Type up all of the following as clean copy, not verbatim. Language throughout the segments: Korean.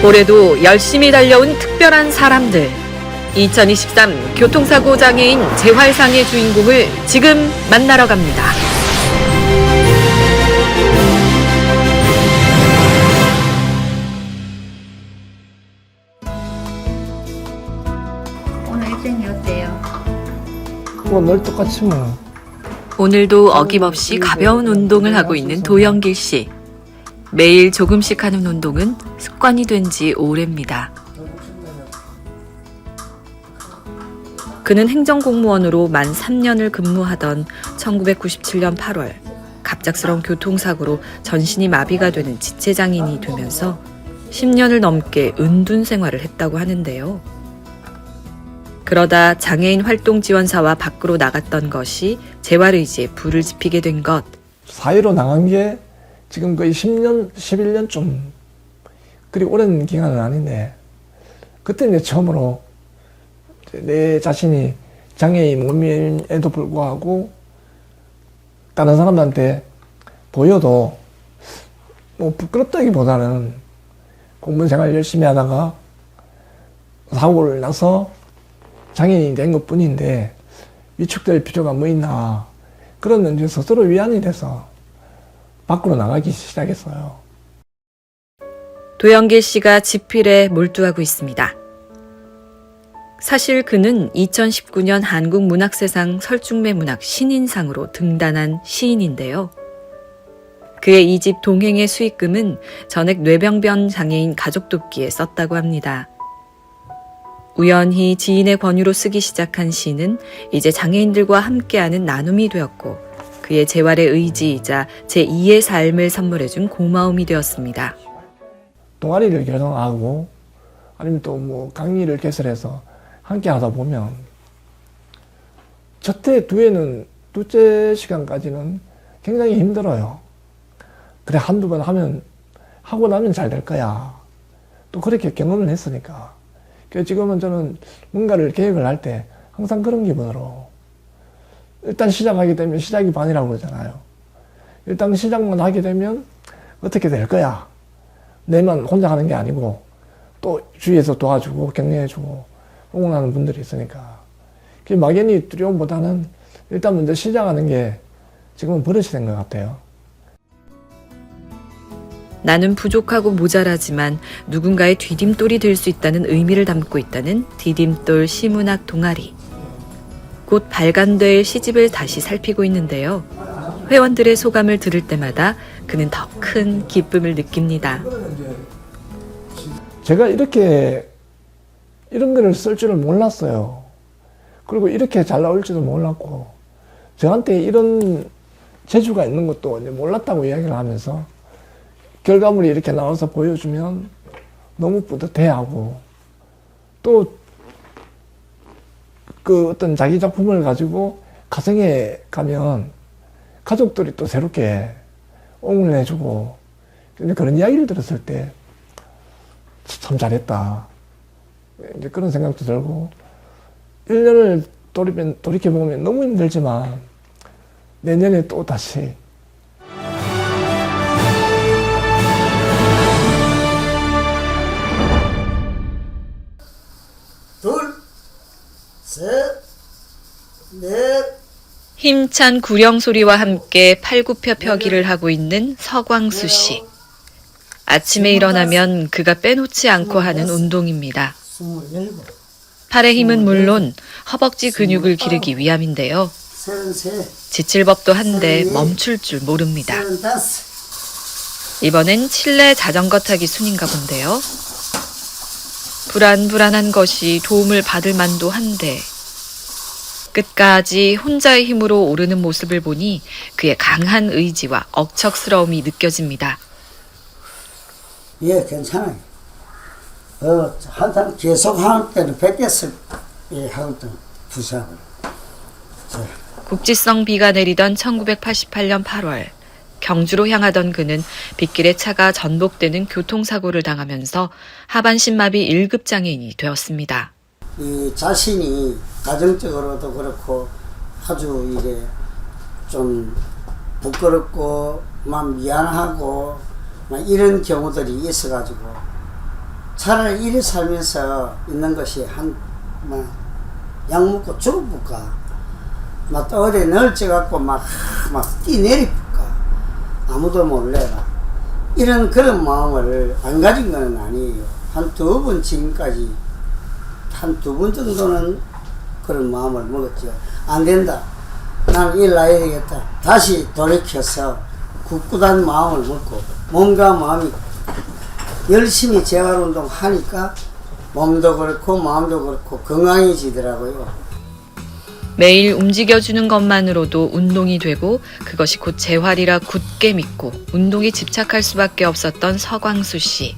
올해도 열심히 달려온 특별한 사람들. 2023 교통사고 장애인 재활상의 주인공을 지금 만나러 갑니다. 오늘 일정이 어때요? 그거 늘 똑같이 뭐. 오늘도 어김없이 가벼운 운동을 하고 있는 도영길 씨. 매일 조금씩 하는 운동은 습관이 된 지 오래입니다. 그는 행정공무원으로 만 3년을 근무하던 1997년 8월 갑작스러운 교통사고로 전신이 마비가 되는 지체장애인이 되면서 10년을 넘게 은둔 생활을 했다고 하는데요. 그러다 장애인 활동지원사와 밖으로 나갔던 것이 재활의지에 불을 지피게 된 것. 사회로 나간 게 지금 거의 10년, 11년 좀 그리 오랜 기간은 아닌데 그때 이제 처음으로 내 자신이 장애인 몸임에도 불구하고 다른 사람들한테 보여도 뭐 부끄럽다기보다는 공무원생활 열심히 하다가 사고를 나서 장애인이 된 것 뿐인데 위축될 필요가 뭐 있나 그런 이제 스스로 위안이 돼서 밖으로 나가기 시작했어요. 도영길 씨가 지필에 몰두하고 있습니다. 사실 그는 2019년 한국문학세상 설중매문학 신인상으로 등단한 시인인데요. 그의 2집 동행의 수익금은 전액 뇌병변 장애인 가족 돕기에 썼다고 합니다. 우연히 지인의 권유로 쓰기 시작한 시는 이제 장애인들과 함께하는 나눔이 되었고 그의 재활의 의지이자 제2의 삶을 선물해준 고마움이 되었습니다. 동아리를 결성하고 아니면 또 뭐 강의를 개설해서 함께 하다 보면 첫해 둘째 시간까지는 굉장히 힘들어요. 그래 한두 번 하고 나면 잘 될 거야. 또 그렇게 경험을 했으니까. 그래서 지금은 저는 뭔가를 계획을 할 때 항상 그런 기분으로 일단 시작하게 되면 시작이 반이라고 그러잖아요. 일단 시작만 하게 되면 어떻게 될 거야. 내만 혼자 하는 게 아니고 또 주위에서 도와주고 격려해주고 응원하는 분들이 있으니까 그 막연히 두려움보다는 일단 먼저 시작하는 게 지금은 버릇이 된 것 같아요. 나는 부족하고 모자라지만 누군가의 디딤돌이 될 수 있다는 의미를 담고 있다는 디딤돌 시문학 동아리. 곧 발간될 시집을 다시 살피고 있는데요. 회원들의 소감을 들을 때마다 그는 더 큰 기쁨을 느낍니다. 제가 이런 글을 쓸 줄을 몰랐어요. 그리고 이렇게 잘 나올 줄도 몰랐고 저한테 이런 재주가 있는 것도 이제 몰랐다고 이야기를 하면서 결과물이 이렇게 나와서 보여주면 너무 뿌듯해하고 또 그 어떤 자기 작품을 가지고 가정에 가면 가족들이 또 새롭게 응원해주고 그런 이야기를 들었을 때 참 잘했다. 이제 그런 생각도 들고 1년을 돌이켜보면 너무 힘들지만 내년에 또 다시 둘, 셋, 넷. 힘찬 구령 소리와 함께 팔굽혀펴기를 하고 있는 서광수 씨. 아침에 일어나면 그가 빼놓지 않고 하는 운동입니다. 27, 팔의 힘은 물론 허벅지 근육을 기르기 위함인데요. 33, 지칠 법도 한데 멈출 줄 모릅니다. 35. 이번엔 칠레 자전거 타기 순인가 본데요. 불안불안한 것이 도움을 받을 만도 한데 끝까지 혼자의 힘으로 오르는 모습을 보니 그의 강한 의지와 억척스러움이 느껴집니다. 예, 괜찮아요. 한참 계속 할 때는 뺏겼을 예, 하거든, 부상을. 국지성 비가 내리던 1988년 8월 경주로 향하던 그는 빗길에 차가 전복되는 교통사고를 당하면서 하반신 마비 1급 장애인이 되었습니다. 이 자신이 가정적으로도 그렇고 아주 이게 좀 부끄럽고 막 미안하고 막 이런 경우들이 있어가지고 차라리 이래 살면서 있는 것이 약 먹고 죽어볼까. 막 또 어디 널쳐갖고 막 뛰내리볼까. 아무도 몰래라. 이런 그런 마음을 안 가진 건 아니에요. 한 두 번 지금까지 한 두 번 정도는 그런 마음을 먹었죠. 안 된다. 난 일 나야 되겠다. 다시 돌이켜서 굳굳한 마음을 먹고 몸과 마음이 열심히 재활운동 하니까 몸도 그렇고 마음도 그렇고 건강해지더라고요. 매일 움직여주는 것만으로도 운동이 되고 그것이 곧 재활이라 굳게 믿고 운동에 집착할 수밖에 없었던 서광수 씨.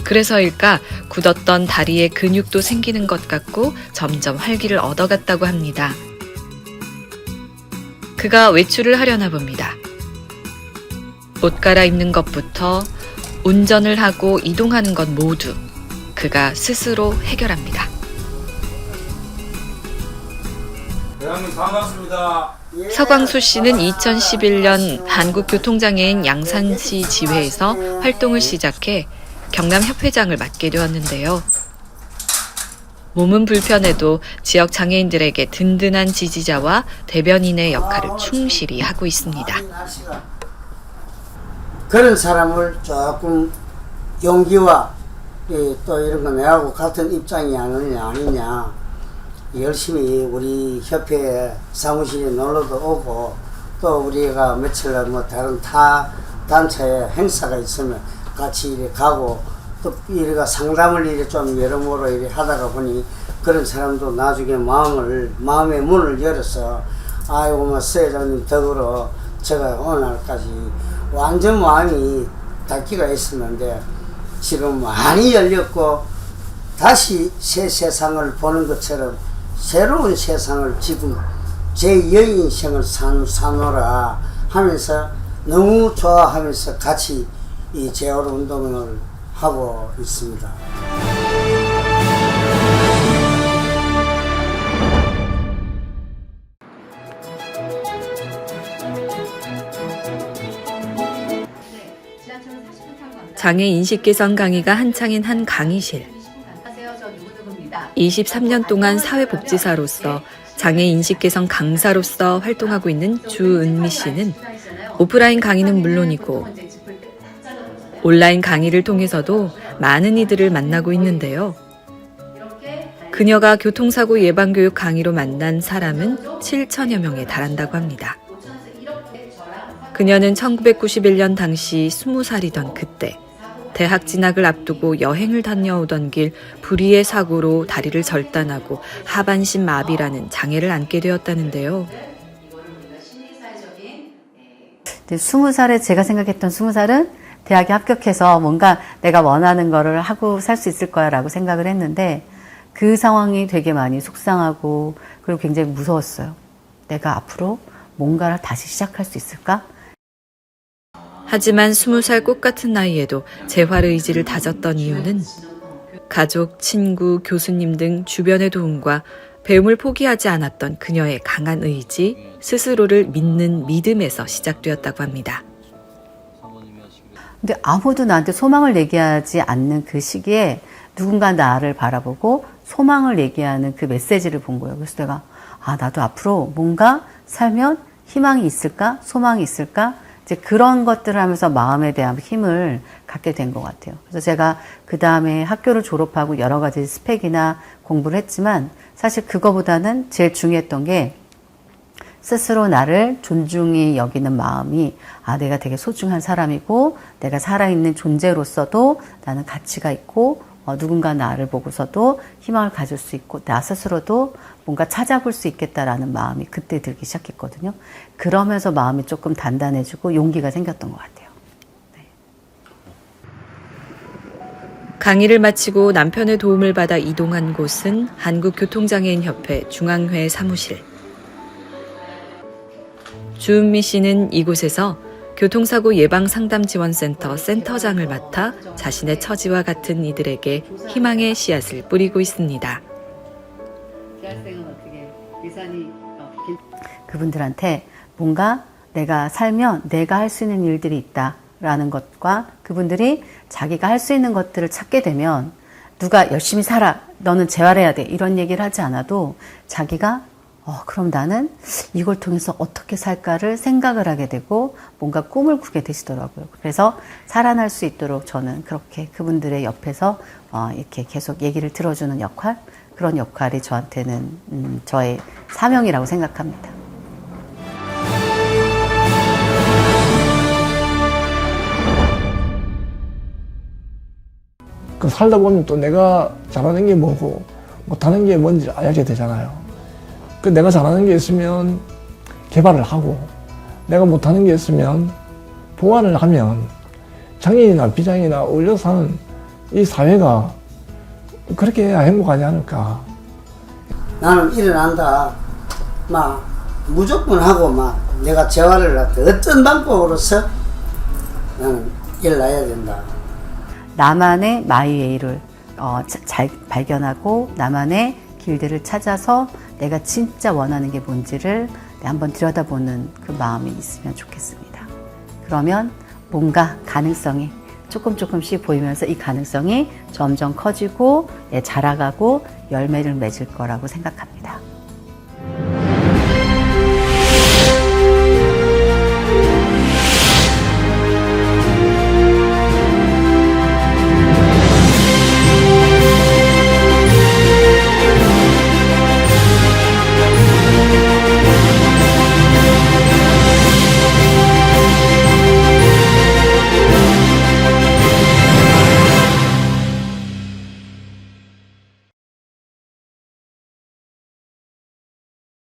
그래서일까 굳었던 다리에 근육도 생기는 것 같고 점점 활기를 얻어갔다고 합니다. 그가 외출을 하려나 봅니다. 옷 갈아입는 것부터 운전을 하고 이동하는 것 모두 그가 스스로 해결합니다. 대장님 반갑습니다. 서광수 씨는 2011년 한국교통장애인 양산시 지회에서 활동을 시작해 경남 협회장을 맡게 되었는데요. 몸은 불편해도 지역 장애인들에게 든든한 지지자와 대변인의 역할을 충실히 하고 있습니다. 그런 사람을 조금 용기와 또 이런 거 내하고 같은 입장이 아니냐 열심히 우리 협회 사무실에 놀러도 오고 또 우리가 며칠 뭐 다른 타 단체에 행사가 있으면 같이 이렇게 가고 또 이래가 상담을 이렇게 좀 여러모로 이렇게 하다가 보니 그런 사람도 나중에 마음의 문을 열어서 아이고 뭐 서회장님 덕으로 제가 오늘까지 완전 마음이 닫기가 있었는데 지금 많이 열렸고 다시 새 세상을 보는 것처럼 새로운 세상을 지금 제 여인생을 사노라 하면서 너무 좋아하면서 같이 이 재활 운동을 하고 있습니다. 장애 인식 개선 강의가 한창인 한 강의실. 23년 동안 사회복지사로서 장애 인식 개선 강사로서 활동하고 있는 주은미 씨는 오프라인 강의는 물론이고 온라인 강의를 통해서도 많은 이들을 만나고 있는데요. 그녀가 교통사고 예방교육 강의로 만난 사람은 7천여 명에 달한다고 합니다. 그녀는 1991년 당시 20살이던 그때 대학 진학을 앞두고 여행을 다녀오던 길 불의의 사고로 다리를 절단하고 하반신 마비라는 장애를 안게 되었다는데요. 20살에 제가 생각했던 20살은 대학에 합격해서 뭔가 내가 원하는 거를 하고 살 수 있을 거야 라고 생각을 했는데 그 상황이 되게 많이 속상하고 그리고 굉장히 무서웠어요. 내가 앞으로 뭔가를 다시 시작할 수 있을까? 하지만 20살 꽃 같은 나이에도 재활 의지를 다졌던 이유는 가족, 친구, 교수님 등 주변의 도움과 배움을 포기하지 않았던 그녀의 강한 의지, 스스로를 믿는 믿음에서 시작되었다고 합니다. 근데 아무도 나한테 소망을 얘기하지 않는 그 시기에 누군가 나를 바라보고 소망을 얘기하는 그 메시지를 본 거예요. 그래서 내가 나도 앞으로 뭔가 살면 희망이 있을까? 소망이 있을까? 이제 그런 것들을 하면서 마음에 대한 힘을 갖게 된 것 같아요. 그래서 제가 그 다음에 학교를 졸업하고 여러 가지 스펙이나 공부를 했지만 사실 그거보다는 제일 중요했던 게 스스로 나를 존중히 여기는 마음이 내가 되게 소중한 사람이고 내가 살아있는 존재로서도 나는 가치가 있고 누군가 나를 보고서도 희망을 가질 수 있고 나 스스로도 뭔가 찾아볼 수 있겠다라는 마음이 그때 들기 시작했거든요. 그러면서 마음이 조금 단단해지고 용기가 생겼던 것 같아요. 네. 강의를 마치고 남편의 도움을 받아 이동한 곳은 한국교통장애인협회 중앙회 사무실. 주은미 씨는 이곳에서 교통사고 예방상담지원센터 센터장을 맡아 자신의 처지와 같은 이들에게 희망의 씨앗을 뿌리고 있습니다. 그분들한테 뭔가 내가 살면 내가 할 수 있는 일들이 있다 라는 것과 그분들이 자기가 할 수 있는 것들을 찾게 되면 누가 열심히 살아, 너는 재활해야 돼, 이런 얘기를 하지 않아도 자기가 그럼 나는 이걸 통해서 어떻게 살까를 생각을 하게 되고 뭔가 꿈을 꾸게 되시더라고요. 그래서 살아날 수 있도록 저는 그렇게 그분들의 옆에서 이렇게 계속 얘기를 들어주는 역할, 그런 역할이 저한테는 저의 사명이라고 생각합니다. 그 살다 보면 또 내가 잘하는 게 뭐고 못하는 게 뭔지 알게 되잖아요. 그 내가 잘하는 게 있으면 개발을 하고 내가 못하는 게 있으면 보완을 하면 장애인이나 비장애인이나 어울려 사는 이 사회가 그렇게 해야 행복하지 않을까. 나는 일어난다. 막 무조건 하고 막 내가 재활을 할때 어떤 방법으로서 나는 일어나야 된다. 나만의 마이웨이를 잘 발견하고 나만의 길들을 찾아서 내가 진짜 원하는 게 뭔지를 한번 들여다보는 그 마음이 있으면 좋겠습니다. 그러면 뭔가 가능성이 조금씩 보이면서 이 가능성이 점점 커지고 자라가고 열매를 맺을 거라고 생각합니다.